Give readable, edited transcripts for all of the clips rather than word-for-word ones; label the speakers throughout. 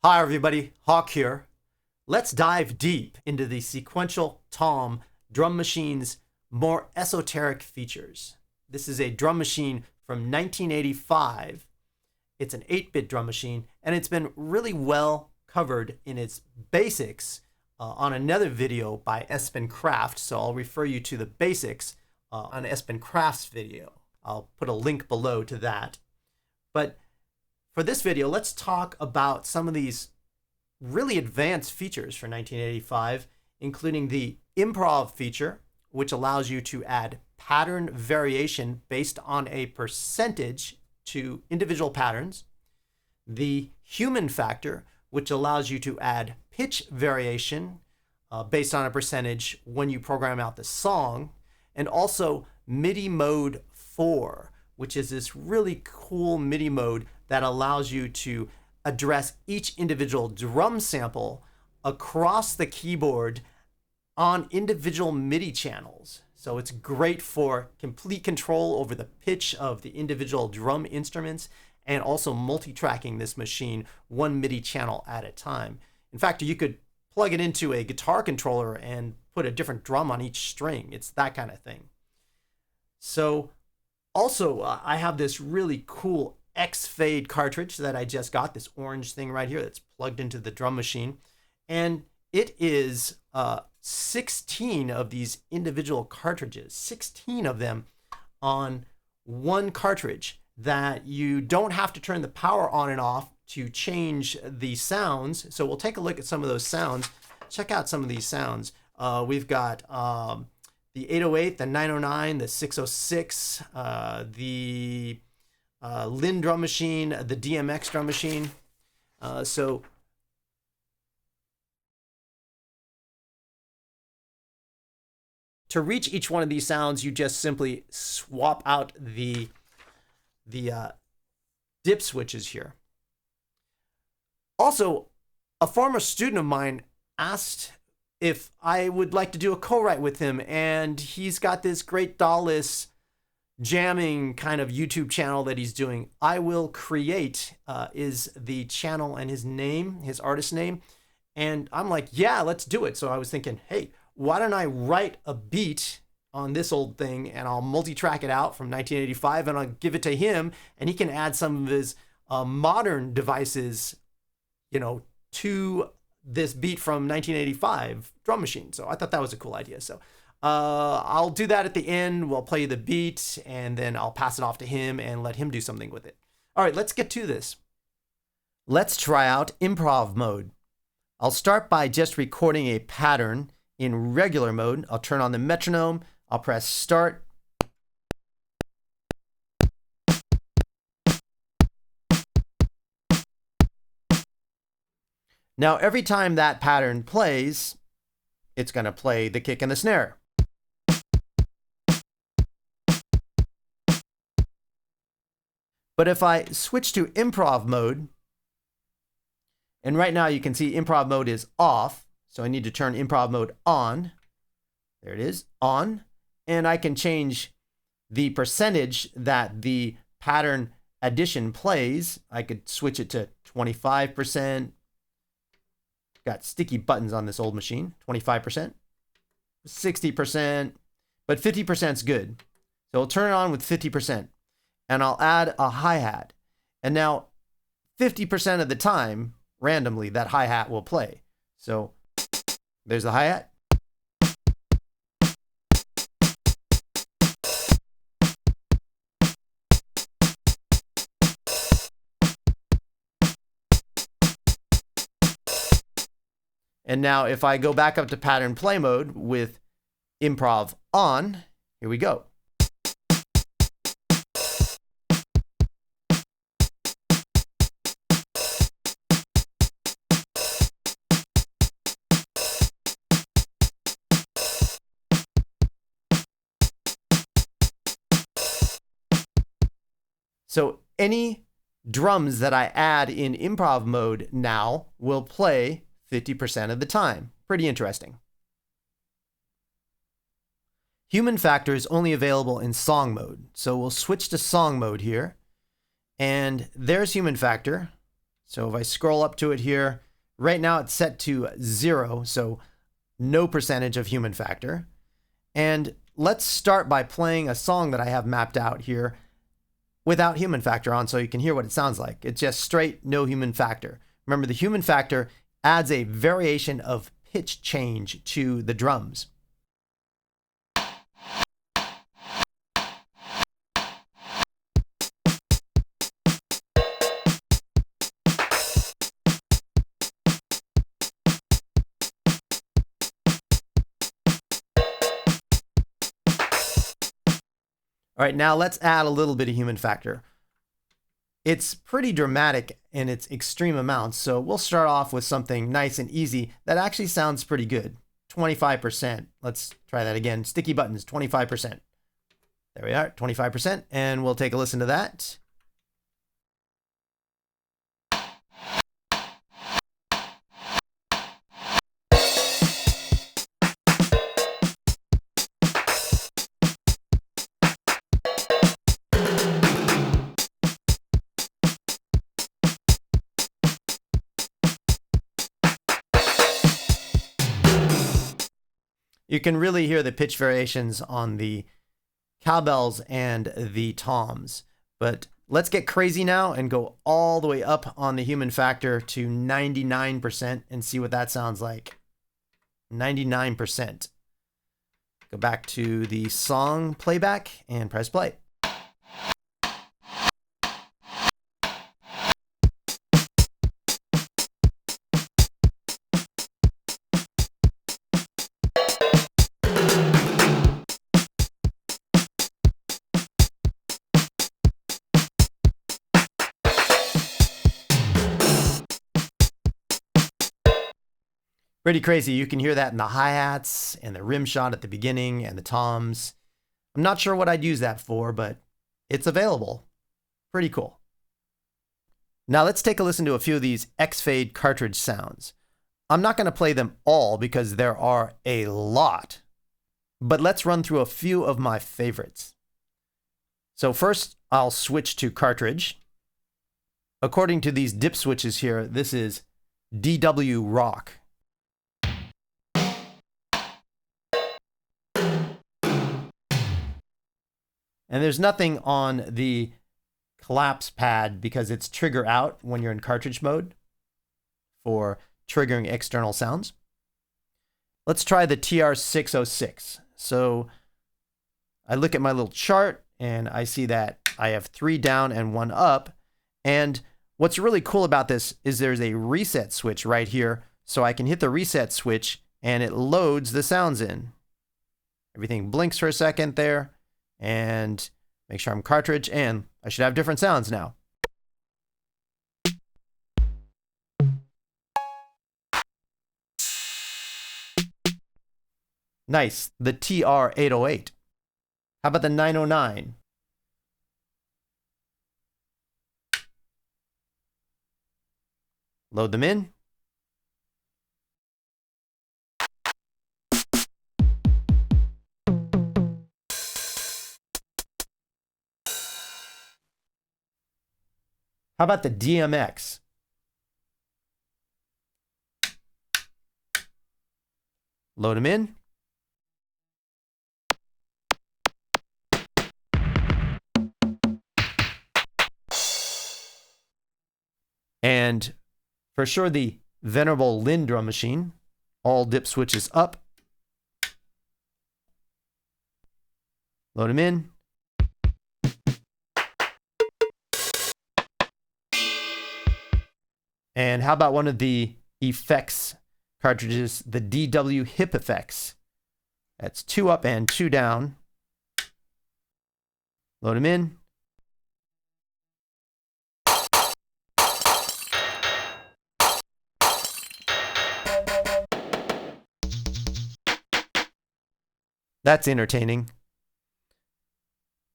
Speaker 1: Hi everybody, Hawk here. Let's dive deep into the Sequential TOM Drum Machine's more esoteric features. This is a drum machine from 1985. It's an 8-bit drum machine, and it's been really well covered in its basics on another video by Espen Kraft, so I'll refer you to the basics on Espen Kraft's video. I'll put a link below to that. But for this video, let's talk about some of these really advanced features for 1985, including the Improv feature, which allows you to add pattern variation based on a percentage to individual patterns. The Human factor, which allows you to add pitch variation based on a percentage when you program out the song. And also MIDI Mode 4, which is this really cool MIDI mode that allows you to address each individual drum sample across the keyboard on individual MIDI channels. So it's great for complete control over the pitch of the individual drum instruments and also multi-tracking this machine one MIDI channel at a time. In fact, you could plug it into a guitar controller and put a different drum on each string. It's that kind of thing. So also, I have this really cool X-Fade cartridge that I just got, this orange thing right here that's plugged into the drum machine. And it is 16 of these individual cartridges, 16 of them on one cartridge that you don't have to turn the power on and off to change the sounds. So we'll take a look at some of those sounds. Check out some of these sounds. We've got the 808, the 909, the 606, the Linn drum machine, the DMX drum machine. So to reach each one of these sounds, you just simply swap out the dip switches here. Also, a former student of mine asked if I would like to do a co-write with him, and he's got this great DAW-less jamming kind of YouTube channel that he's doing. I Will Create is the channel and his name, his artist name. And I'm like, yeah, let's do it. So I was thinking, hey, why don't I write a beat on this old thing and I'll multi-track it out from 1985 and I'll give it to him and he can add some of his modern devices, to this beat from 1985 drum machine. So I thought that was a cool idea. So I'll do that at the end. We'll play the beat and then I'll pass it off to him and let him do something with it. All right, let's get to this. Let's try out Improv Mode. I'll start by just recording a pattern in regular mode. I'll turn on the metronome. I'll press start. Now, every time that pattern plays, it's going to play the kick and the snare. But if I switch to Improv Mode, and right now you can see Improv Mode is off, so I need to turn Improv Mode on. There it is, on. And I can change the percentage that the pattern addition plays. I could switch it to 25%. Got sticky buttons on this old machine, 25%, 60%, but 50% is good. So I'll turn it on with 50% and I'll add a hi-hat. And now 50% of the time, randomly, that hi-hat will play. So there's the hi-hat. And now if I go back up to pattern play mode with Improv on, here we go. So any drums that I add in Improv Mode now will play 50% of the time. Pretty interesting. Human factor is only available in song mode. So we'll switch to song mode here. And there's human factor. So if I scroll up to it here, right now it's set to 0, so no percentage of human factor. And let's start by playing a song that I have mapped out here without human factor on so you can hear what it sounds like. It's just straight, no human factor. Remember, the human factor adds a variation of pitch change to the drums. All right, now let's add a little bit of human factor. It's pretty dramatic in its extreme amounts, so we'll start off with something nice and easy that actually sounds pretty good. 25%. Let's try that again. Sticky buttons, 25%. There we are, 25%, and we'll take a listen to that. You can really hear the pitch variations on the cowbells and the toms. But let's get crazy now and go all the way up on the human factor to 99% and see what that sounds like. 99%. Go back to the song playback and press play. Pretty crazy. You can hear that in the hi-hats and the rim shot at the beginning and the toms. I'm not sure what I'd use that for, but it's available. Pretty cool. Now let's take a listen to a few of these X-Fade cartridge sounds. I'm not going to play them all because there are a lot, but let's run through a few of my favorites. So first, I'll switch to cartridge. According to these dip switches here, this is DW Rock. And there's nothing on the collapse pad because it's trigger out when you're in cartridge mode for triggering external sounds. Let's try the TR-606. So I look at my little chart and I see that I have 3 down and 1 up. And what's really cool about this is there's a reset switch right here. So I can hit the reset switch and it loads the sounds in. Everything blinks for a second there. And make sure I'm cartridge, and I should have different sounds now. Nice, the TR-808. How about the 909? Load them in. How about the DMX? Load them in. And for sure, the venerable Lynn drum machine. All dip switches up. Load them in. And how about one of the effects cartridges, the DW Hip Effects? That's 2 up and 2 down. Load them in. That's entertaining.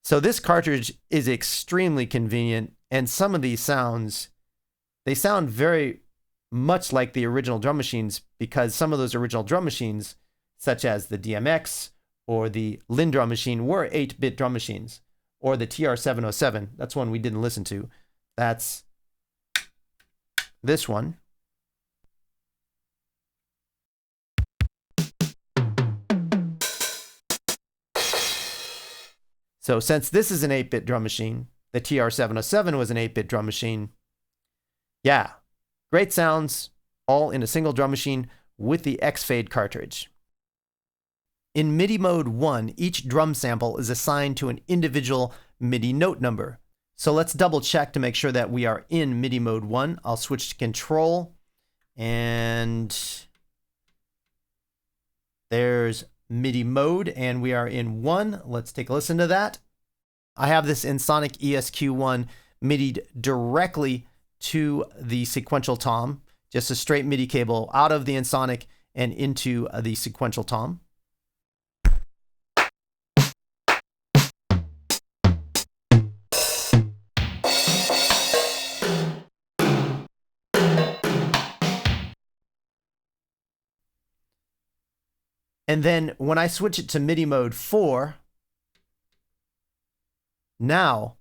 Speaker 1: So this cartridge is extremely convenient, and some of these sounds, they sound very much like the original drum machines because some of those original drum machines, such as the DMX or the Lynn drum machine, were 8-bit drum machines. Or the TR-707, that's one we didn't listen to. That's this one. So since this is an 8-bit drum machine, the TR-707 was an 8-bit drum machine. Yeah, great sounds, all in a single drum machine with the X-Fade cartridge. In MIDI Mode 1, each drum sample is assigned to an individual MIDI note number. So let's double check to make sure that we are in MIDI Mode 1. I'll switch to Control, and there's MIDI Mode, and we are in 1. Let's take a listen to that. I have this Ensoniq ESQ1 MIDI'd directly to the Sequential Tom, just a straight MIDI cable out of the Ensoniq and into the Sequential Tom. And then when I switch it to MIDI Mode 4, now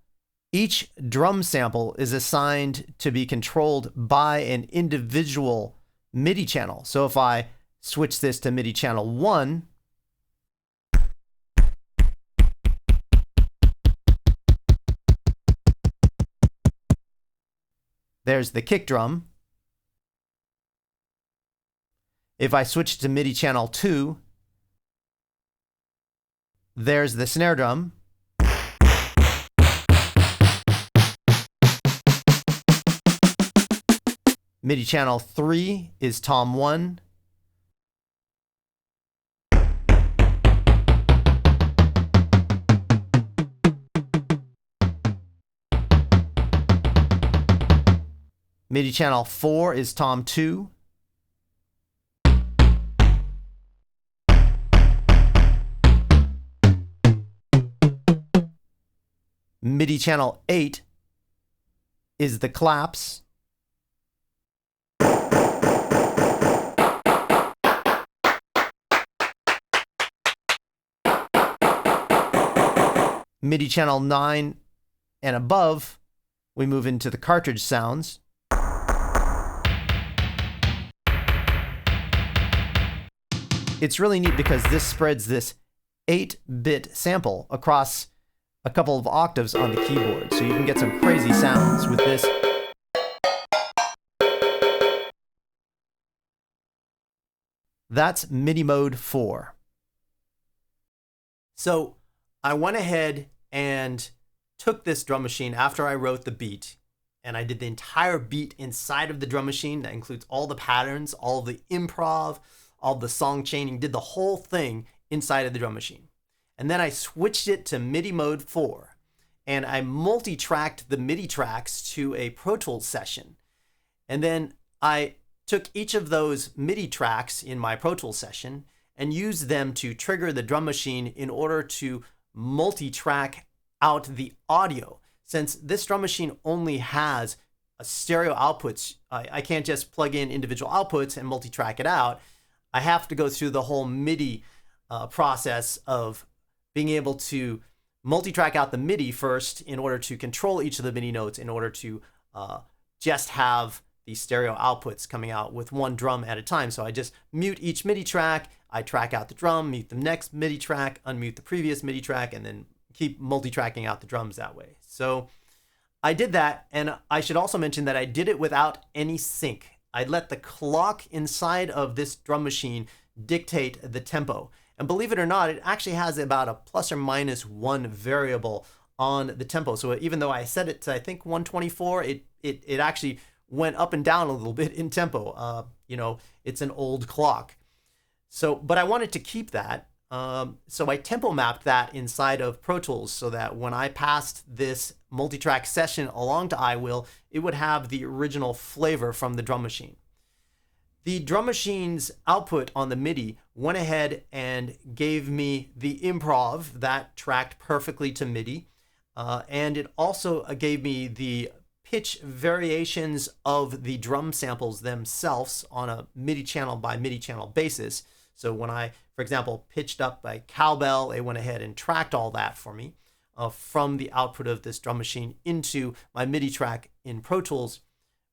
Speaker 1: each drum sample is assigned to be controlled by an individual MIDI channel. So if I switch this to MIDI channel 1, there's the kick drum. If I switch to MIDI channel 2, there's the snare drum. MIDI channel 3 is Tom 1. MIDI channel 4 is Tom 2. MIDI channel 8 is the claps. MIDI channel 9 and above, we move into the Cartridge Sounds. It's really neat because this spreads this 8-bit sample across a couple of octaves on the keyboard, so you can get some crazy sounds with this. That's MIDI Mode 4. So I went ahead and took this drum machine after I wrote the beat, and I did the entire beat inside of the drum machine. That includes all the patterns, all the improv, all the song chaining, did the whole thing inside of the drum machine. And then I switched it to MIDI Mode 4, and I multi-tracked the MIDI tracks to a Pro Tools session. And then I took each of those MIDI tracks in my Pro Tools session and used them to trigger the drum machine in order to multi-track out the audio. Since this drum machine only has a stereo outputs, I can't just plug in individual outputs and multi-track it out. I have to go through the whole MIDI process of being able to multi-track out the MIDI first in order to control each of the MIDI notes, in order to just have the stereo outputs coming out with one drum at a time. So I just mute each MIDI track, I track out the drum, mute the next MIDI track, unmute the previous MIDI track, and then keep multi-tracking out the drums that way. So I did that, and I should also mention that I did it without any sync. I let the clock inside of this drum machine dictate the tempo. And believe it or not, it actually has about a plus or minus 1 variable on the tempo. So even though I set it to, I think, 124, it actually went up and down a little bit in tempo. You know, it's an old clock. So, but I wanted to keep that. So I tempo mapped that inside of Pro Tools so that when I passed this multi-track session along to iWill, it would have the original flavor from the drum machine. The drum machine's output on the MIDI went ahead and gave me the improv that tracked perfectly to MIDI. And it also gave me the pitch variations of the drum samples themselves on a MIDI channel by MIDI channel basis. So when I, for example, pitched up a cowbell, it went ahead and tracked all that for me from the output of this drum machine into my MIDI track in Pro Tools.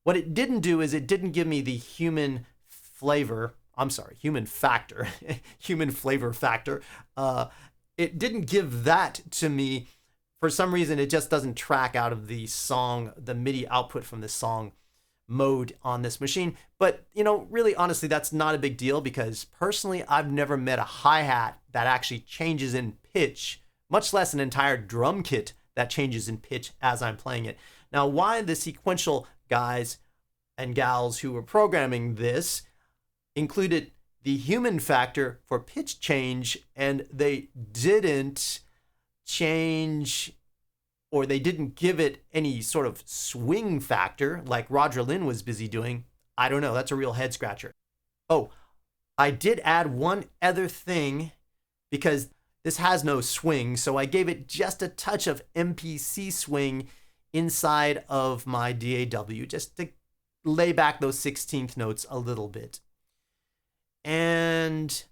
Speaker 1: What it didn't do is it didn't give me the human flavor. I'm sorry, human factor, human flavor factor. It didn't give that to me. For some reason, it just doesn't track out of the song, the MIDI output from the song mode on this machine. But, you know, really, honestly, that's not a big deal because personally, I've never met a hi-hat that actually changes in pitch, much less an entire drum kit that changes in pitch as I'm playing it. Now, why the sequential guys and gals who were programming this included the human factor for pitch change, and they didn't change, or they didn't give it any sort of swing factor like Roger Lynn was busy doing. I don't know. That's a real head scratcher. Oh, I did add one other thing because this has no swing, so I gave it just a touch of MPC swing inside of my DAW just to lay back those 16th notes a little bit. And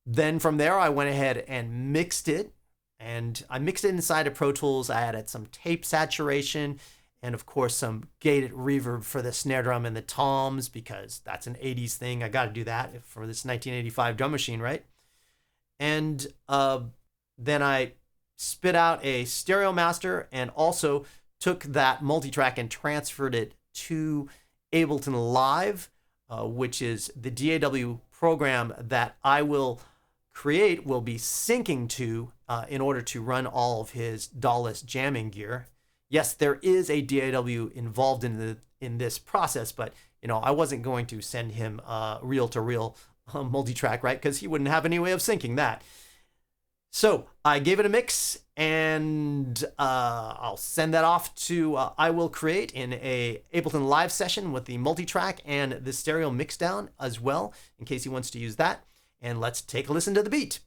Speaker 1: then from there, I went ahead and mixed it. And I mixed it inside of Pro Tools. I added some tape saturation and, of course, some gated reverb for the snare drum and the toms because that's an 80s thing. I got to do that for this 1985 drum machine, right? And then I spit out a stereo master and also took that multitrack and transferred it to Ableton Live, which is the DAW program that I will create, will be syncing to in order to run all of his DAW-less jamming gear. Yes, there is a DAW involved in this process, but you know, I wasn't going to send him reel-to-reel multitrack, right? Because he wouldn't have any way of syncing that. So I gave it a mix, and I'll send that off to I Will Create in a Ableton Live session with the multitrack and the stereo mixdown as well, in case he wants to use that. And let's take a listen to the beat.